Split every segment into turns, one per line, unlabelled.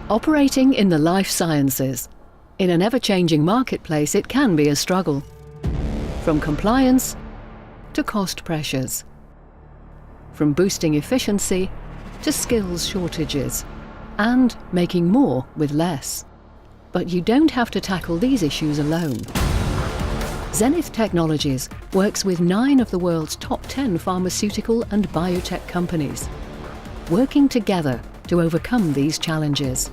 Operating in the life sciences. In an ever-changing marketplace, it can be a struggle. From compliance to cost pressures. From boosting efficiency to skills shortages. And making more with less. But you don't have to tackle these issues alone. Zenith Technologies works with 9 of the world's top 10 pharmaceutical and biotech companies, working together to overcome these challenges.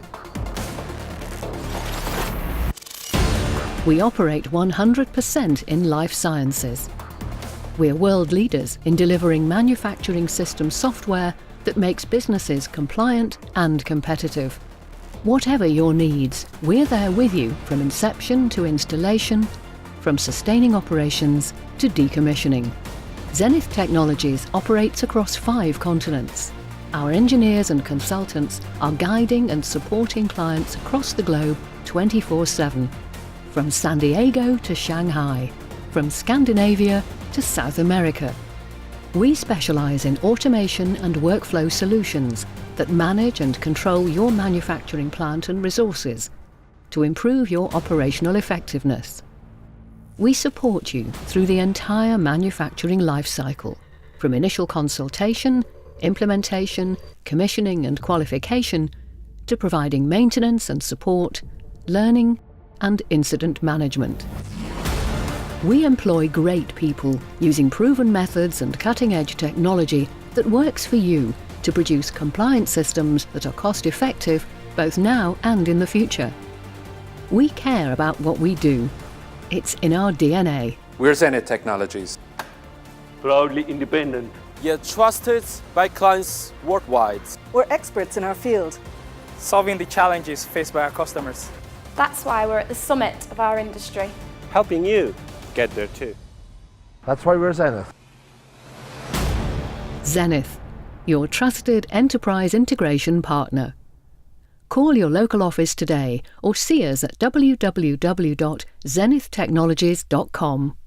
We operate 100% in life sciences. We're world leaders in delivering manufacturing system software that makes businesses compliant and competitive. Whatever your needs, we're there with you from inception to installation, from sustaining operations to decommissioning. Zenith Technologies operates across 5 continents. Our engineers and consultants are guiding and supporting clients across the globe 24/7, from San Diego to Shanghai, from Scandinavia to South America. We specialize in automation and workflow solutions that manage and control your manufacturing plant and resources to improve your operational effectiveness. We support you through the entire manufacturing life cycle, from initial consultation, implementation, commissioning and qualification, to providing maintenance and support, learning and incident management. We employ great people using proven methods and cutting-edge technology that works for you to produce compliance systems that are cost-effective both now and in the future. We care about what we do. It's in our DNA.
We're Zenith Technologies.
Proudly independent,
yet trusted by clients worldwide.
We're experts in our field,
solving the challenges faced by our customers.
That's why we're at the summit of our industry,
helping you get there too.
That's why we're Zenith.
Zenith, your trusted enterprise integration partner. Call your local office today or see us at www.zenithtechnologies.com.